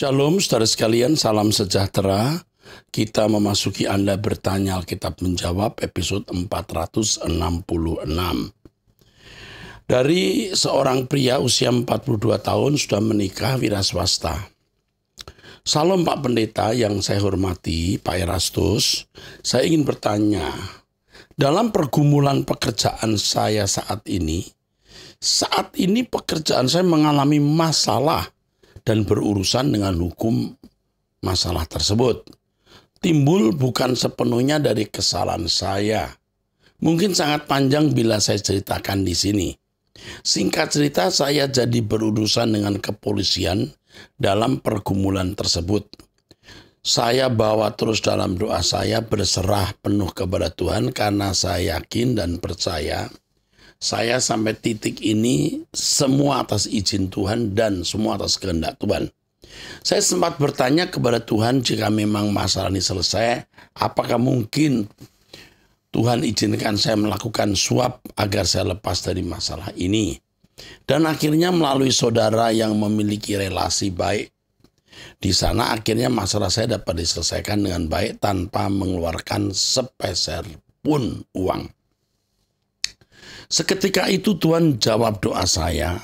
Shalom saudara sekalian, salam sejahtera. Kita memasuki Anda bertanya Alkitab menjawab episode 466. Dari seorang pria usia 42 tahun sudah menikah wira swasta. Salam Pak Pendeta yang saya hormati, Pak Erastus. Saya ingin bertanya, dalam pergumulan pekerjaan saya saat ini pekerjaan saya mengalami masalah dan berurusan dengan hukum masalah tersebut. Timbul bukan sepenuhnya dari kesalahan saya. Mungkin sangat panjang bila saya ceritakan di sini. Singkat cerita, saya jadi berurusan dengan kepolisian dalam pergumulan tersebut. Saya bawa terus dalam doa saya, berserah penuh kepada Tuhan karena saya yakin dan percaya saya sampai titik ini semua atas izin Tuhan dan semua atas kehendak Tuhan. Saya sempat bertanya kepada Tuhan, jika memang masalah ini selesai, apakah mungkin Tuhan izinkan saya melakukan suap agar saya lepas dari masalah ini. Dan akhirnya melalui saudara yang memiliki relasi baik, di sana akhirnya masalah saya dapat diselesaikan dengan baik tanpa mengeluarkan sepeser pun uang. Seketika itu Tuhan jawab doa saya,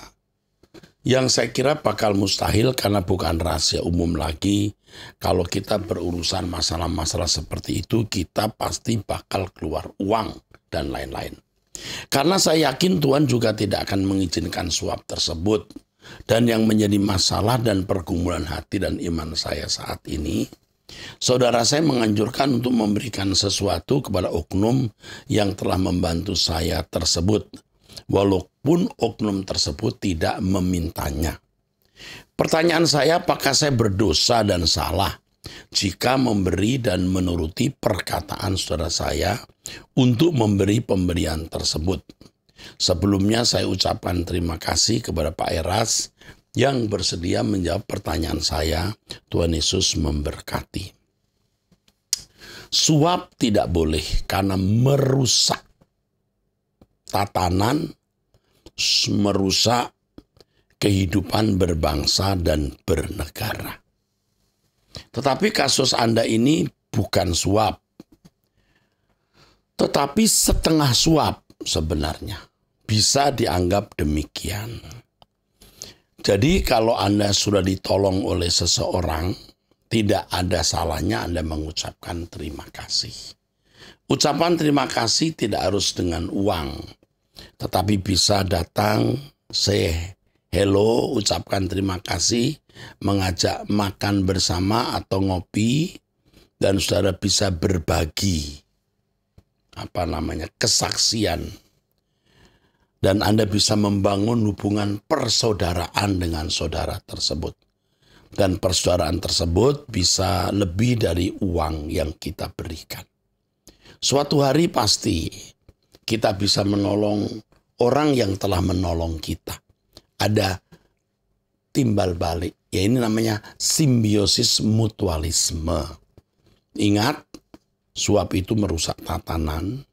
yang saya kira bakal mustahil karena bukan rahasia umum lagi. Kalau kita berurusan masalah-masalah seperti itu, kita pasti bakal keluar uang dan lain-lain. Karena saya yakin Tuhan juga tidak akan mengizinkan suap tersebut. Dan yang menjadi masalah dan pergumulan hati dan iman saya saat ini, saudara saya menganjurkan untuk memberikan sesuatu kepada oknum yang telah membantu saya tersebut, walaupun oknum tersebut tidak memintanya. Pertanyaan saya, apakah saya berdosa dan salah jika memberi dan menuruti perkataan saudara saya untuk memberi pemberian tersebut? Sebelumnya saya ucapkan terima kasih kepada Pak Eras yang bersedia menjawab pertanyaan saya. Tuhan Yesus memberkati. Suap tidak boleh karena merusak tatanan, merusak kehidupan berbangsa dan bernegara. Tetapi kasus Anda ini bukan suap, tetapi setengah suap sebenarnya. Bisa dianggap demikian. Jadi kalau Anda sudah ditolong oleh seseorang, tidak ada salahnya Anda mengucapkan terima kasih. Ucapan terima kasih tidak harus dengan uang, tetapi bisa datang, say hello, ucapkan terima kasih, mengajak makan bersama atau ngopi, dan saudara bisa berbagi kesaksian. Dan Anda bisa membangun hubungan persaudaraan dengan saudara tersebut. Dan persaudaraan tersebut bisa lebih dari uang yang kita berikan. Suatu hari pasti kita bisa menolong orang yang telah menolong kita. Ada timbal balik. Ya, ini namanya simbiosis mutualisme. Ingat, suap itu merusak tatanan.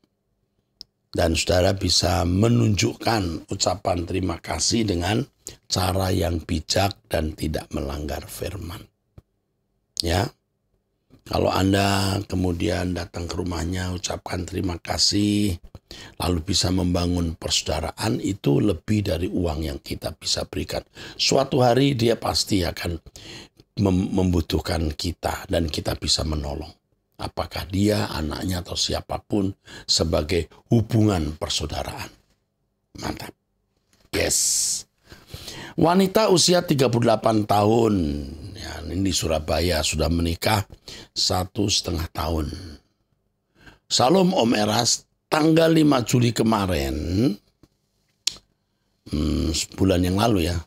Dan saudara bisa menunjukkan ucapan terima kasih dengan cara yang bijak dan tidak melanggar firman. Ya, kalau Anda kemudian datang ke rumahnya, ucapkan terima kasih, lalu bisa membangun persaudaraan, itu lebih dari uang yang kita bisa berikan. Suatu hari dia pasti akan membutuhkan kita dan kita bisa menolong. Apakah dia, anaknya, atau siapapun sebagai hubungan persaudaraan. Mantap. Yes. Wanita usia 38 tahun. Ya, ini di Surabaya sudah menikah 1,5 tahun. Salam Om Eras, tanggal 5 Juli kemarin, bulan yang lalu ya.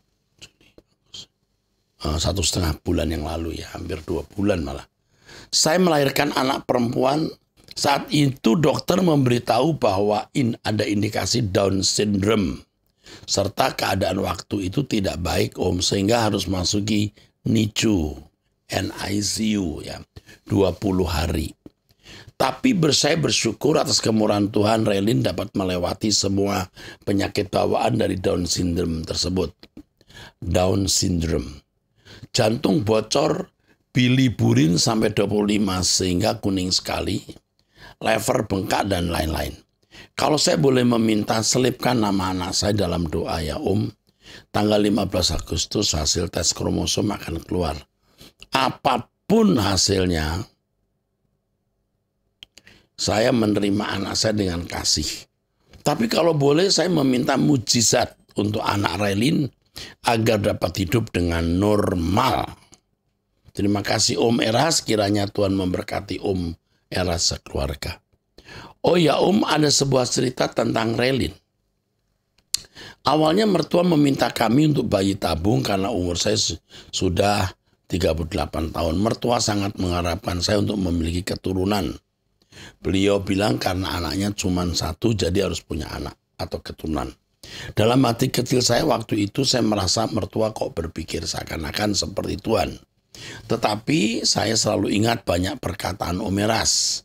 1,5 bulan yang lalu ya, hampir 2 bulan malah. Saya melahirkan anak perempuan. Saat itu dokter memberitahu bahwa ada indikasi Down syndrome. Serta keadaan waktu itu tidak baik Om, sehingga harus masuki NICU, NICU ya, 20 hari. Tapi saya bersyukur atas kemurahan Tuhan, Relin dapat melewati semua penyakit bawaan dari Down syndrome tersebut. Down syndrome. jantung bocor, biliburin sampai 25 sehingga kuning sekali, lever bengkak dan lain-lain. Kalau saya boleh meminta, selipkan nama anak saya dalam doa ya Om. Tanggal 15 Agustus hasil tes kromosom akan keluar. Apapun hasilnya, saya menerima anak saya dengan kasih. Tapi kalau boleh saya meminta mujizat untuk anak Raelin agar dapat hidup dengan normal. Terima kasih Om Eras, kiranya Tuhan memberkati Om Eras sekeluarga. Oh ya Om, ada sebuah cerita tentang Raelin. Awalnya mertua meminta kami untuk bayi tabung karena umur saya sudah 38 tahun. Mertua sangat mengharapkan saya untuk memiliki keturunan. Beliau bilang karena anaknya cuma satu jadi harus punya anak atau keturunan. Dalam hati kecil saya waktu itu saya merasa mertua kok berpikir seakan-akan seperti Tuhan. Tetapi saya selalu ingat banyak perkataan Om Eras.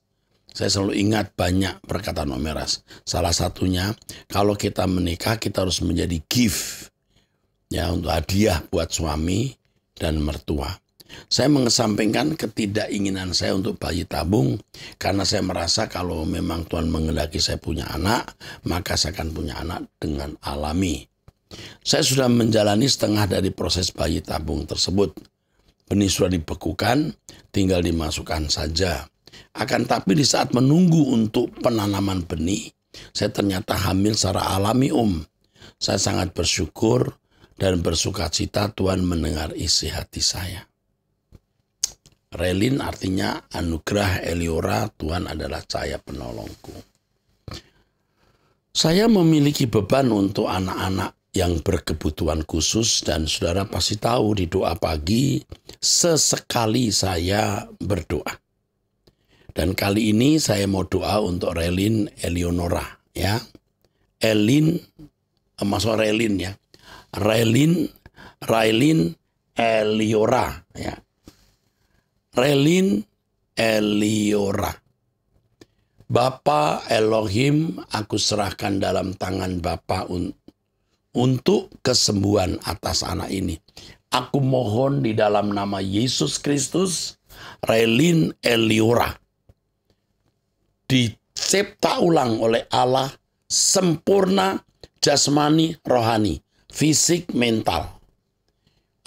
Saya selalu ingat banyak perkataan Om Eras. Salah satunya, kalau kita menikah kita harus menjadi gift. Ya, untuk hadiah buat suami dan mertua. Saya mengesampingkan ketidakinginan saya untuk bayi tabung. Karena saya merasa kalau memang Tuhan menghendaki saya punya anak, maka saya akan punya anak dengan alami. Saya sudah menjalani setengah dari proses bayi tabung tersebut. Benih sudah dibekukan, tinggal dimasukkan saja. Akan tapi di saat menunggu untuk penanaman benih, saya ternyata hamil secara alami Om. Saya sangat bersyukur dan bersuka cita Tuhan mendengar isi hati saya. Raelin artinya anugerah Eliora, Tuhan adalah cahaya penolongku. Saya memiliki beban untuk anak-anak yang berkebutuhan khusus dan saudara pasti tahu di doa pagi sesekali saya berdoa. Dan kali ini saya mau doa untuk Raelin Eleonora ya. Maksud Raelin ya. Raelin Eliora ya. Raelin Eliora. Bapa Elohim, aku serahkan dalam tangan Bapa untuk kesembuhan atas anak ini. Aku mohon di dalam nama Yesus Kristus, Raelin Eliora dicipta ulang oleh Allah sempurna jasmani, rohani, fisik, mental.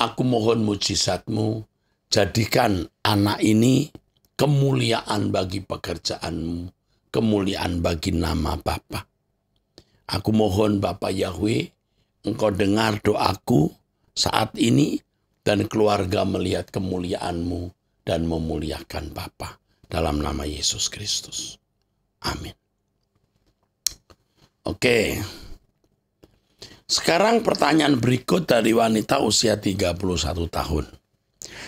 Aku mohon mujizatmu, jadikan anak ini kemuliaan bagi pekerjaanmu, kemuliaan bagi nama Bapa. Aku mohon Bapa Yahweh, Engkau dengar doaku saat ini dan keluarga melihat kemuliaan-Mu dan memuliakan Bapa dalam nama Yesus Kristus. Amin. Oke. Sekarang pertanyaan berikut dari wanita usia 31 tahun.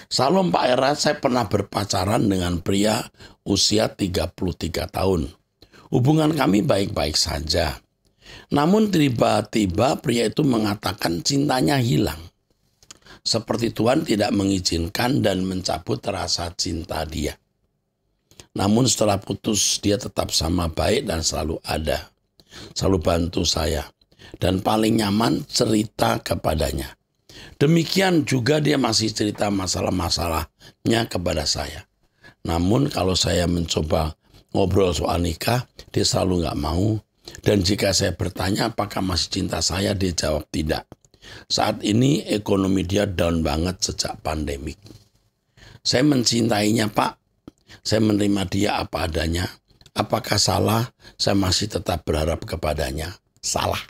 Salam Pak Eras, saya pernah berpacaran dengan pria usia 33 tahun. Hubungan kami baik-baik saja. Namun tiba-tiba pria itu mengatakan cintanya hilang. Seperti Tuhan tidak mengizinkan dan mencabut rasa cinta dia. Namun setelah putus dia tetap sama baik dan selalu ada. Selalu bantu saya. Dan paling nyaman cerita kepadanya. Demikian juga dia masih cerita masalah-masalahnya kepada saya. Namun kalau saya mencoba ngobrol soal nikah, dia selalu nggak mau. Dan jika saya bertanya apakah masih cinta saya, dia jawab tidak. Saat ini ekonomi dia down banget sejak pandemik. Saya mencintainya Pak. Saya menerima dia apa adanya. Apakah salah? Saya masih tetap berharap kepadanya. Salah.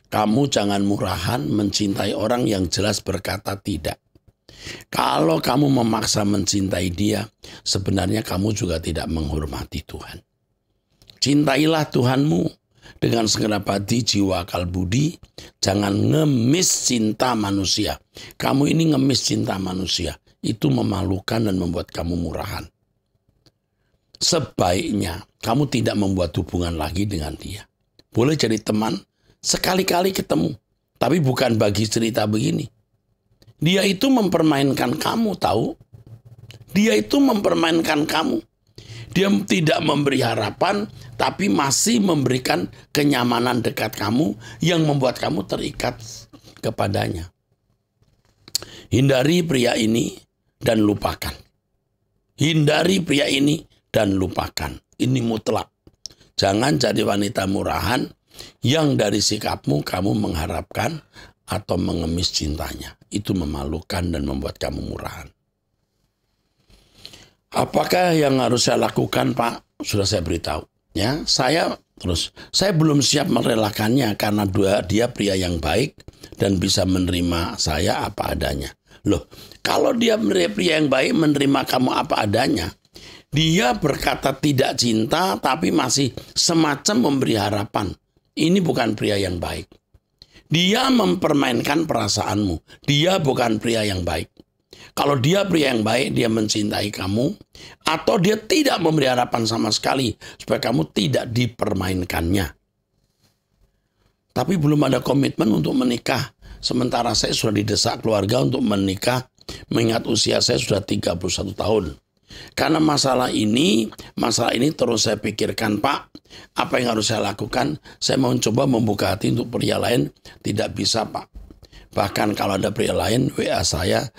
Kamu jangan murahan mencintai orang yang jelas berkata tidak. Kalau kamu memaksa mencintai dia, sebenarnya kamu juga tidak menghormati Tuhan. Cintailah Tuhanmu dengan segenap hati, jiwa, akal, budi. Jangan ngemis cinta manusia. Kamu ini ngemis cinta manusia. Itu memalukan dan membuat kamu murahan. Sebaiknya kamu tidak membuat hubungan lagi dengan dia. Boleh jadi teman, sekali-kali ketemu. Tapi bukan bagi cerita begini. Dia itu mempermainkan kamu, tahu? Dia itu mempermainkan kamu. Dia tidak memberi harapan, tapi masih memberikan kenyamanan dekat kamu yang membuat kamu terikat kepadanya. Hindari pria ini dan lupakan. Hindari pria ini dan lupakan. Ini mutlak. Jangan jadi wanita murahan yang dari sikapmu kamu mengharapkan atau mengemis cintanya. Itu memalukan dan membuat kamu murahan. Apakah yang harus saya lakukan, Pak? Sudah saya beritahu. Ya, saya belum siap merelakannya karena dia pria yang baik dan bisa menerima saya apa adanya. Loh, kalau dia pria yang baik menerima kamu apa adanya, dia berkata tidak cinta tapi masih semacam memberi harapan. Ini bukan pria yang baik. Dia mempermainkan perasaanmu. Dia bukan pria yang baik. Kalau dia pria yang baik, dia mencintai kamu, atau dia tidak memberi harapan sama sekali supaya kamu tidak dipermainkannya. Tapi belum ada komitmen untuk menikah. Sementara saya sudah didesak keluarga untuk menikah, mengingat usia saya sudah 31 tahun. Karena masalah ini terus saya pikirkan, Pak, apa yang harus saya lakukan? Saya mau coba membuka hati untuk pria lain, tidak bisa, Pak. Bahkan kalau ada pria lain, WA saya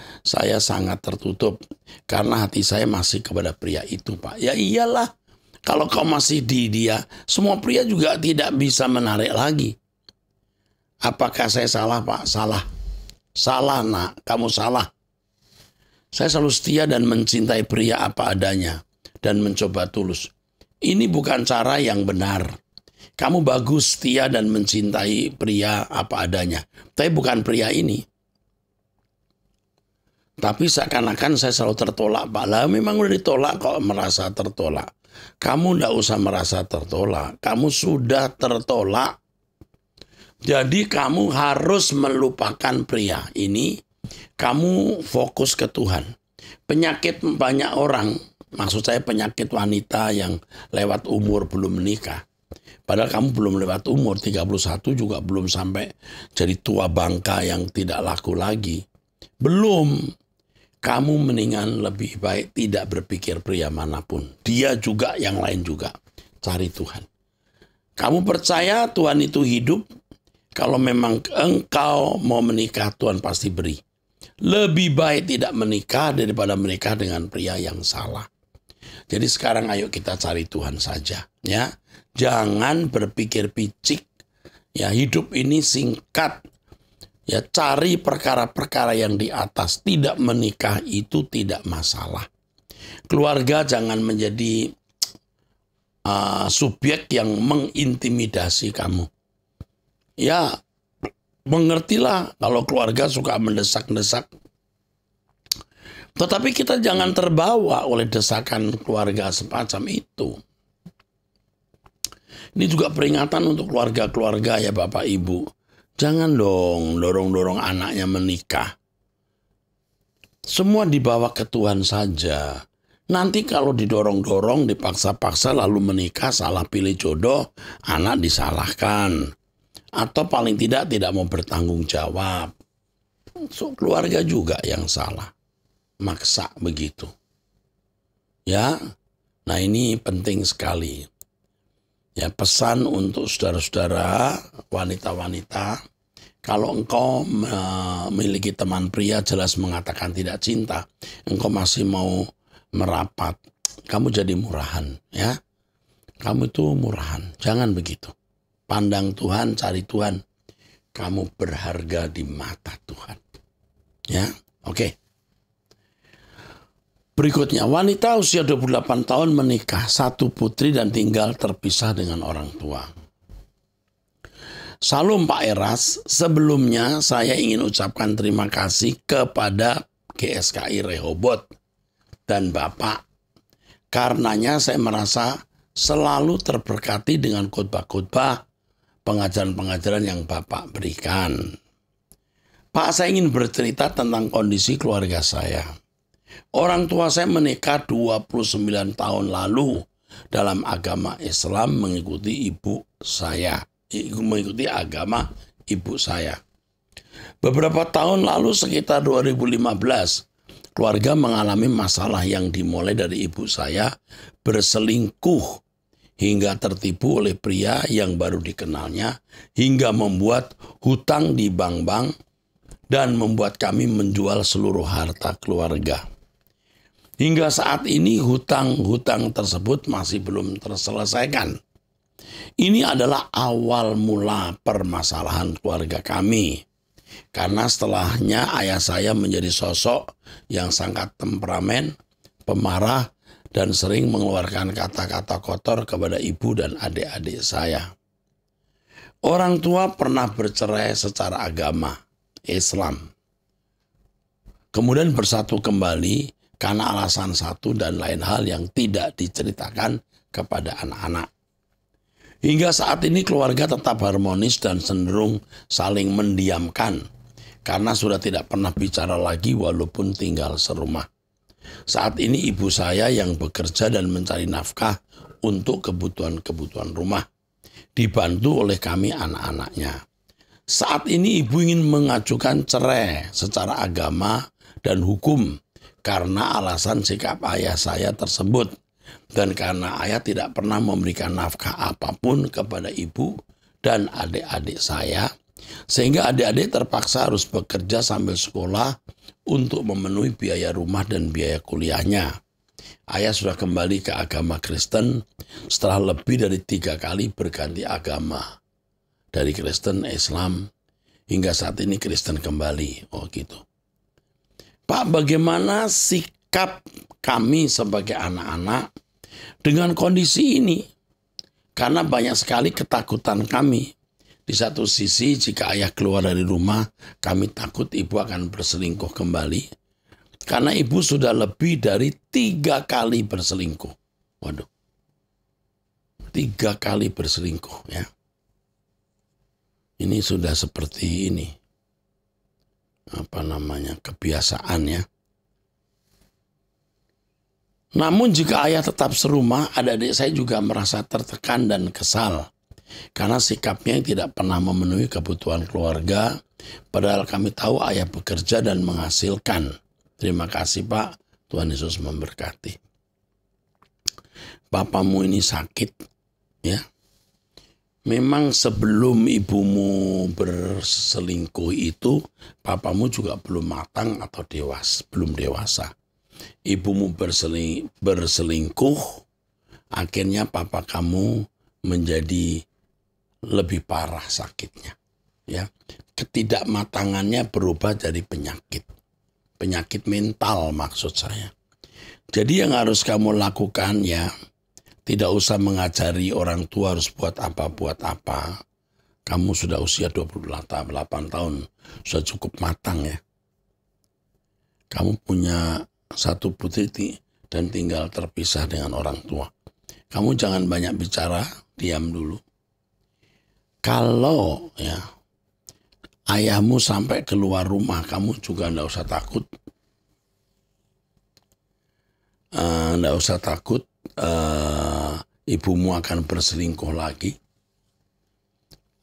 sangat tertutup. Karena hati saya masih kepada pria itu, Pak. Ya iyalah, kalau kau masih di dia, semua pria juga tidak bisa menarik lagi. Apakah saya salah, Pak? Salah. Salah, nak. Kamu salah. Saya selalu setia dan mencintai pria apa adanya. Dan mencoba tulus. Ini bukan cara yang benar. Kamu bagus, setia dan mencintai pria apa adanya. Tapi bukan pria ini. Tapi seakan-akan saya selalu tertolak, Pak. Lah memang udah ditolak kok merasa tertolak. Kamu tidak usah merasa tertolak. Kamu sudah tertolak. Jadi kamu harus melupakan pria ini. Kamu fokus ke Tuhan. Penyakit banyak orang, maksud saya penyakit wanita yang lewat umur belum menikah. Padahal kamu belum lewat umur, 31 juga belum sampai jadi tua bangka yang tidak laku lagi. Belum. Kamu mendingan lebih baik tidak berpikir pria manapun. Dia juga, yang lain juga. Cari Tuhan. Kamu percaya Tuhan itu hidup? Kalau memang engkau mau menikah, Tuhan pasti beri. Lebih baik tidak menikah daripada menikah dengan pria yang salah. Jadi sekarang ayo kita cari Tuhan saja, ya. Jangan berpikir picik. Ya, hidup ini singkat. Ya, cari perkara-perkara yang di atas. Tidak menikah itu tidak masalah. Keluarga jangan menjadi subjek yang mengintimidasi kamu. Ya, mengertilah kalau keluarga suka mendesak-desak. Tetapi kita jangan terbawa oleh desakan keluarga semacam itu. Ini juga peringatan untuk keluarga-keluarga ya Bapak Ibu. Jangan dong dorong-dorong anaknya menikah. Semua dibawa ke Tuhan saja. Nanti kalau didorong-dorong, dipaksa-paksa lalu menikah, salah pilih jodoh, anak disalahkan. Atau paling tidak mau bertanggung jawab. So, keluarga juga yang salah. Maksa begitu. Ya, nah ini penting sekali. Ya, pesan untuk saudara-saudara, wanita-wanita, kalau engkau memiliki teman pria jelas mengatakan tidak cinta, engkau masih mau merapat, kamu jadi murahan, ya. Kamu itu murahan, jangan begitu. Pandang Tuhan, cari Tuhan. Kamu berharga di mata Tuhan. Ya, oke. Berikutnya, wanita usia 28 tahun menikah, 1 putri dan tinggal terpisah dengan orang tua. Salam Pak Eras, sebelumnya saya ingin ucapkan terima kasih kepada GSKI Rehoboth dan Bapak. Karenanya saya merasa selalu terberkati dengan khotbah-khotbah pengajaran-pengajaran yang Bapak berikan. Pak, saya ingin bercerita tentang kondisi keluarga saya. Orang tua saya menikah 29 tahun lalu dalam agama Islam mengikuti agama ibu saya. Beberapa tahun lalu sekitar 2015, keluarga mengalami masalah yang dimulai dari ibu saya berselingkuh hingga tertipu oleh pria yang baru dikenalnya, hingga membuat hutang di bank-bank dan membuat kami menjual seluruh harta keluarga. Hingga saat ini hutang-hutang tersebut masih belum terselesaikan. Ini adalah awal mula permasalahan keluarga kami. Karena setelahnya ayah saya menjadi sosok yang sangat temperamen, pemarah, dan sering mengeluarkan kata-kata kotor kepada ibu dan adik-adik saya. Orang tua pernah bercerai secara agama, Islam. Kemudian bersatu kembali karena alasan satu dan lain hal yang tidak diceritakan kepada anak-anak. Hingga saat ini keluarga tetap harmonis dan cenderung saling mendiamkan karena sudah tidak pernah bicara lagi walaupun tinggal serumah. Saat ini ibu saya yang bekerja dan mencari nafkah untuk kebutuhan-kebutuhan rumah, dibantu oleh kami anak-anaknya. Saat ini ibu ingin mengajukan cerai secara agama dan hukum karena alasan sikap ayah saya tersebut. Dan karena ayah tidak pernah memberikan nafkah apapun kepada ibu dan adik-adik saya, sehingga adik-adik terpaksa harus bekerja sambil sekolah untuk memenuhi biaya rumah dan biaya kuliahnya. Ayah sudah kembali ke agama Kristen setelah lebih dari 3 kali berganti agama. Dari Kristen, Islam, hingga saat ini Kristen kembali. Oh gitu. Pak, bagaimana sikap kami sebagai anak-anak dengan kondisi ini? Karena banyak sekali ketakutan kami. Di satu sisi, jika ayah keluar dari rumah, kami takut ibu akan berselingkuh kembali. Karena ibu sudah lebih dari 3 kali berselingkuh. Waduh. 3 kali berselingkuh ya. Ini sudah seperti ini. Kebiasaan ya. Namun jika ayah tetap serumah, adik-adik saya juga merasa tertekan dan kesal. Karena sikapnya yang tidak pernah memenuhi kebutuhan keluarga, padahal kami tahu ayah bekerja dan menghasilkan. Terima kasih Pak, Tuhan Yesus memberkati. Papamu ini sakit, ya. Memang sebelum ibumu berselingkuh itu, papamu juga belum matang atau belum dewasa. Ibumu berselingkuh, akhirnya papa kamu menjadi lebih parah sakitnya. Ya, ketidakmatangannya berubah jadi penyakit mental maksud saya. Jadi yang harus kamu lakukan ya, tidak usah mengajari orang tua harus buat apa. Kamu sudah usia 28 tahun, sudah cukup matang ya. Kamu punya 1 putri dan tinggal terpisah dengan orang tua. Kamu jangan banyak bicara, diam dulu. Kalau ya ayahmu sampai keluar rumah, kamu juga enggak usah takut. Enggak usah takut ibumu akan berselingkuh lagi.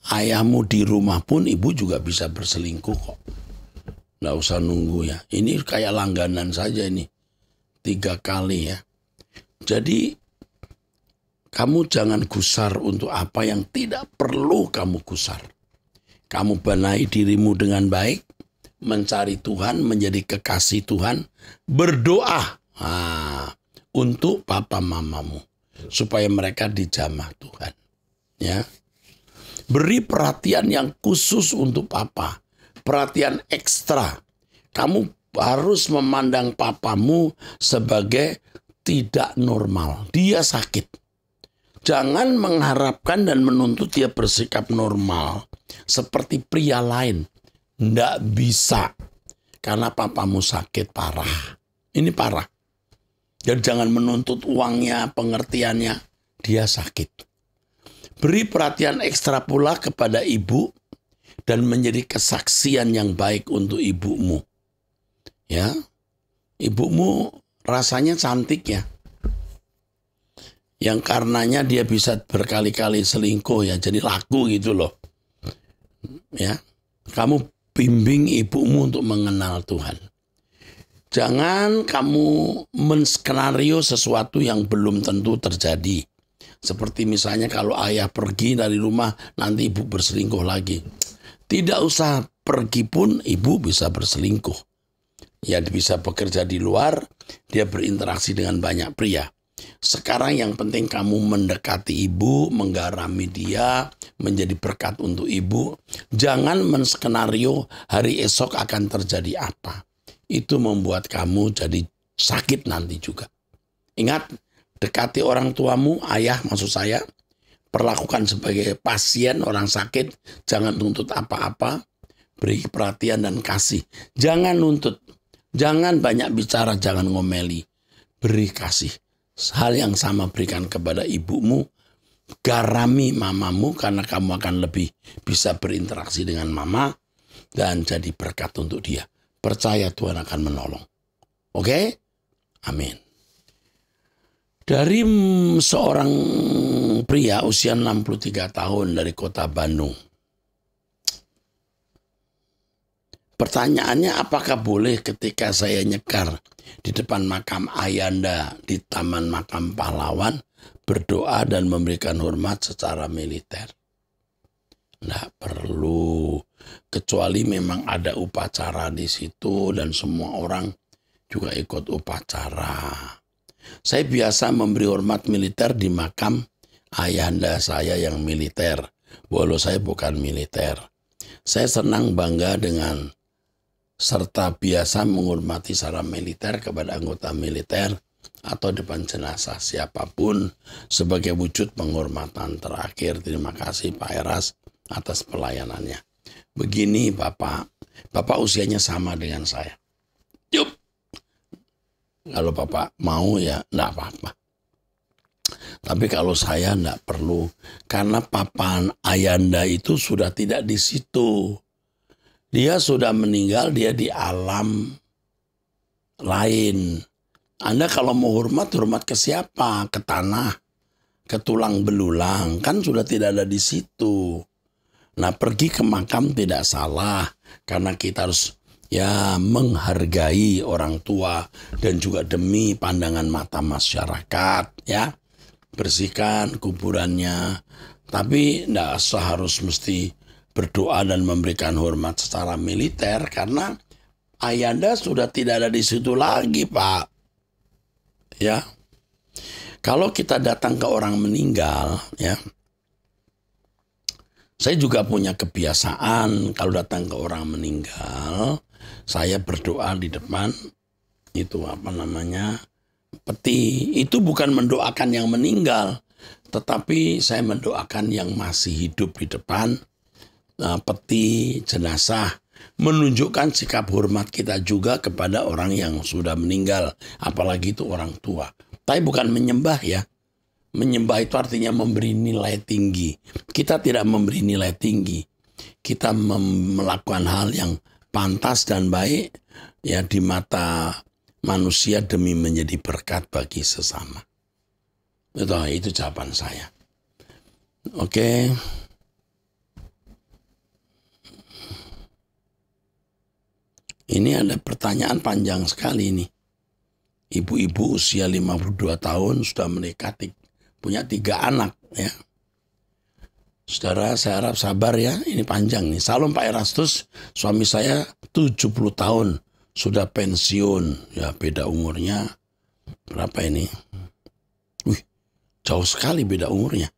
Ayahmu di rumah pun ibu juga bisa berselingkuh kok. Enggak usah nunggu ya. Ini kayak langganan saja ini. 3 kali ya. Jadi kamu jangan gusar untuk apa yang tidak perlu kamu gusar. Kamu benahi dirimu dengan baik, mencari Tuhan, menjadi kekasih Tuhan, berdoa untuk papa mamamu supaya mereka dijamah Tuhan. Ya, beri perhatian yang khusus untuk papa, perhatian ekstra. Kamu harus memandang papamu sebagai tidak normal. Dia sakit. Jangan mengharapkan dan menuntut dia bersikap normal seperti pria lain. Nggak bisa. Karena papamu sakit parah. Ini parah. Jadi jangan menuntut uangnya, pengertiannya. Dia sakit. Beri perhatian ekstra pula kepada ibu dan menjadi kesaksian yang baik untuk ibumu. Ya, ibumu rasanya cantik ya. Yang karenanya dia bisa berkali-kali selingkuh ya, jadi laku gitu loh. Ya, kamu bimbing ibumu untuk mengenal Tuhan. Jangan kamu menskenario sesuatu yang belum tentu terjadi. Seperti misalnya kalau ayah pergi dari rumah, nanti ibu berselingkuh lagi. Tidak usah pergi pun ibu bisa berselingkuh. Ya, bisa bekerja di luar, dia berinteraksi dengan banyak pria. Sekarang yang penting kamu mendekati ibu, menggarami dia, menjadi berkat untuk ibu. Jangan menskenario hari esok akan terjadi apa. Itu membuat kamu jadi sakit nanti juga. Ingat, dekati orang tuamu, ayah maksud saya, perlakukan sebagai pasien orang sakit, jangan tuntut apa-apa, beri perhatian dan kasih. Jangan nuntut, jangan banyak bicara, jangan ngomeli, beri kasih. Hal yang sama berikan kepada ibumu, garami mamamu karena kamu akan lebih bisa berinteraksi dengan mama dan jadi berkat untuk dia. Percaya Tuhan akan menolong. Oke? Amin. Dari seorang pria usia 63 tahun dari kota Bandung. Pertanyaannya, apakah boleh ketika saya nyekar di depan makam Ayanda di Taman Makam Pahlawan berdoa dan memberikan hormat secara militer? Nggak perlu, kecuali memang ada upacara di situ dan semua orang juga ikut upacara. Saya biasa memberi hormat militer di makam ayahanda saya yang militer, walau saya bukan militer. Saya senang bangga dengan serta biasa menghormati secara militer kepada anggota militer atau depan jenazah siapapun sebagai wujud penghormatan terakhir. Terima kasih Pak Eras atas pelayanannya. Begini Bapak usianya sama dengan saya. Yup. Kalau Bapak mau ya enggak apa-apa. Tapi kalau saya enggak perlu. Karena papan ayanda itu sudah tidak di situ. Dia sudah meninggal, dia di alam lain. Anda kalau mau hormat ke siapa? Ke tanah, ke tulang belulang. Kan sudah tidak ada di situ. Nah, pergi ke makam tidak salah. Karena kita harus menghargai orang tua dan juga demi pandangan mata masyarakat, ya. Bersihkan kuburannya, tapi tidak seharus mesti berdoa dan memberikan hormat secara militer karena ayanda sudah tidak ada di situ lagi, Pak. Ya. Kalau kita datang ke orang meninggal, ya. Saya juga punya kebiasaan kalau datang ke orang meninggal, saya berdoa di depan peti. Itu bukan mendoakan yang meninggal, tetapi saya mendoakan yang masih hidup di depan peti jenazah, menunjukkan sikap hormat kita juga kepada orang yang sudah meninggal, apalagi itu orang tua. Tapi bukan menyembah ya. Menyembah itu artinya memberi nilai tinggi. Kita tidak memberi nilai tinggi. Kita melakukan hal yang pantas dan baik ya di mata manusia demi menjadi berkat bagi sesama. Itu jawaban saya. Oke. Ini ada pertanyaan panjang sekali nih. Ibu-ibu usia 52 tahun sudah menikah, punya 3 anak ya. Saudara, saya harap sabar ya, ini panjang nih. Salam Pak Erastus, suami saya 70 tahun, sudah pensiun. Ya beda umurnya, berapa ini? Wih, jauh sekali beda umurnya.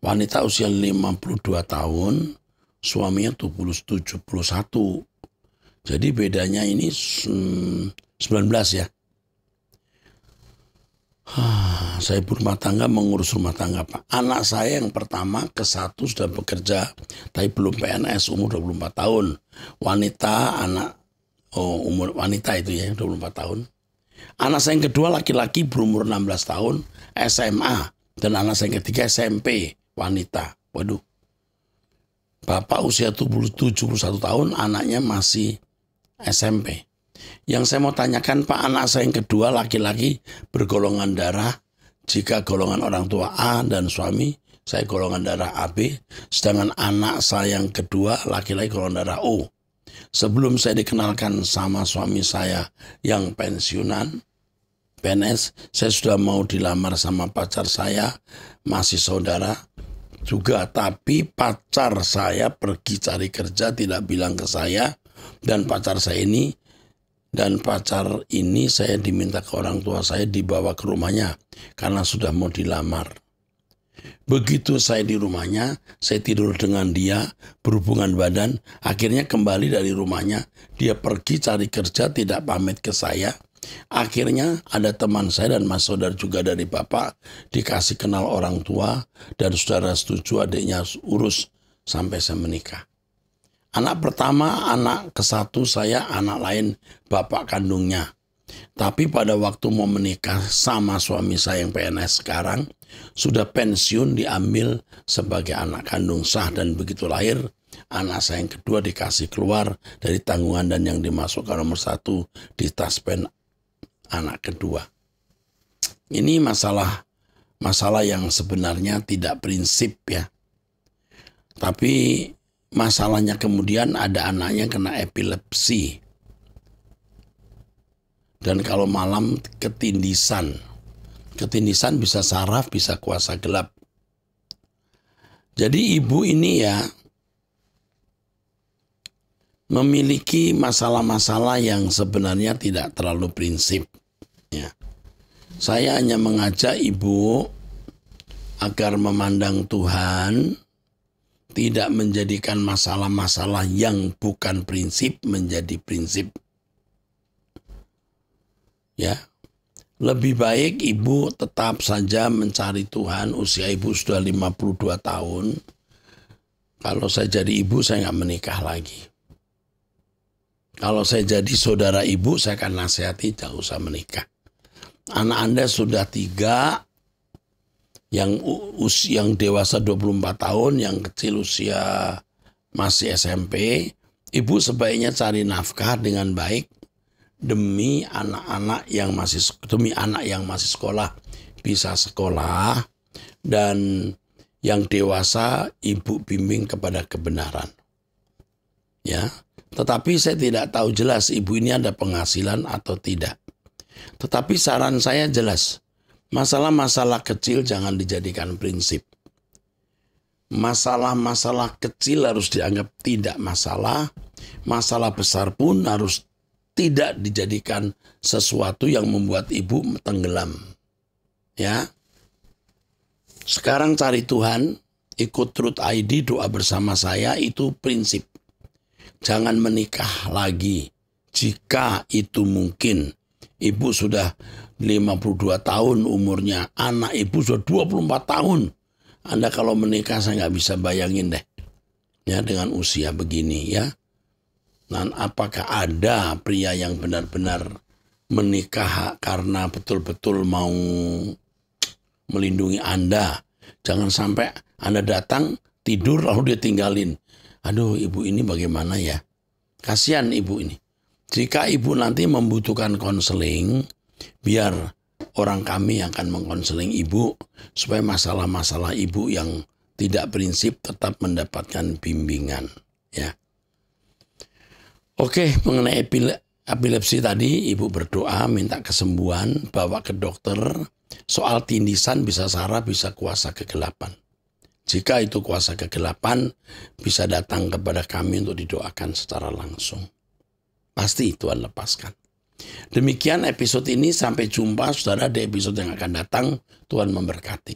Wanita usia 52 tahun, suaminya 71. Jadi bedanya ini 19 ya. Saya berumah tangga, mengurus rumah tangga Pak. Anak saya yang pertama ke-1 sudah bekerja, tapi belum PNS, umur 24 tahun. Umur wanita itu ya, 24 tahun. Anak saya yang kedua laki-laki berumur 16 tahun, SMA. Dan anak saya yang ketiga SMP, wanita. Waduh. Bapak usia 71 tahun, anaknya masih SMP. Yang saya mau tanyakan Pak, anak saya yang kedua laki-laki bergolongan darah, jika golongan orang tua A dan suami, saya golongan darah AB, sedangkan anak saya yang kedua laki-laki golongan darah O. Sebelum saya dikenalkan sama suami saya yang pensiunan, PNS, saya sudah mau dilamar sama pacar saya, masih saudara, juga, tapi pacar saya pergi cari kerja tidak bilang ke saya, dan pacar ini saya diminta ke orang tua saya dibawa ke rumahnya karena sudah mau dilamar. Begitu saya di rumahnya, saya tidur dengan dia, berhubungan badan, akhirnya kembali dari rumahnya, dia pergi cari kerja tidak pamit ke saya. Akhirnya ada teman saya dan mas saudara juga dari bapak, dikasih kenal orang tua, dan saudara setuju adiknya urus sampai saya menikah. Anak pertama, anak ke-1 saya, anak lain bapak kandungnya. Tapi pada waktu mau menikah sama suami saya yang PNS sekarang, sudah pensiun diambil sebagai anak kandung sah, dan begitu lahir, anak saya yang kedua dikasih keluar dari tanggungan dan yang dimasukkan nomor 1 di taspen anak kedua. Ini masalah yang sebenarnya tidak prinsip ya. Tapi masalahnya kemudian ada anaknya kena epilepsi. Dan kalau malam ketindisan. Ketindisan bisa saraf, bisa kuasa gelap. Jadi ibu ini ya memiliki masalah-masalah yang sebenarnya tidak terlalu prinsip. Ya. Saya hanya mengajak ibu agar memandang Tuhan, tidak menjadikan masalah-masalah yang bukan prinsip menjadi prinsip. Ya, lebih baik ibu tetap saja mencari Tuhan. Usia ibu sudah 52 tahun. Kalau saya jadi ibu, saya nggak menikah lagi. Kalau saya jadi saudara ibu, saya akan nasihati jangan usah menikah. Anak Anda sudah 3, yang dewasa 24 tahun, yang kecil usia masih SMP. Ibu sebaiknya cari nafkah dengan baik demi anak yang masih sekolah bisa sekolah, dan yang dewasa ibu bimbing kepada kebenaran. Ya, tetapi saya tidak tahu jelas ibu ini ada penghasilan atau tidak. Tetapi saran saya jelas, masalah-masalah kecil jangan dijadikan prinsip. Masalah-masalah kecil harus dianggap tidak masalah, masalah besar pun harus tidak dijadikan sesuatu yang membuat ibu tenggelam. Ya. Sekarang cari Tuhan, ikut Truth ID, doa bersama saya, itu prinsip. Jangan menikah lagi jika itu mungkin. Ibu sudah 52 tahun umurnya, anak ibu sudah 24 tahun. Anda kalau menikah saya nggak bisa bayangin deh. Ya, dengan usia begini ya. Dan apakah ada pria yang benar-benar menikah karena betul-betul mau melindungi Anda? Jangan sampai Anda datang, tidur, lalu dia tinggalin. Aduh, ibu ini bagaimana ya? Kasihan ibu ini. Jika ibu nanti membutuhkan konseling, biar orang kami yang akan mengkonseling ibu, supaya masalah-masalah ibu yang tidak prinsip tetap mendapatkan bimbingan. Ya. Oke, mengenai epilepsi tadi, ibu berdoa, minta kesembuhan, bawa ke dokter. Soal tindisan bisa saraf, bisa kuasa kegelapan. Jika itu kuasa kegelapan, bisa datang kepada kami untuk didoakan secara langsung. Pasti Tuhan lepaskan. Demikian episode ini, sampai jumpa saudara di episode yang akan datang. Tuhan memberkati.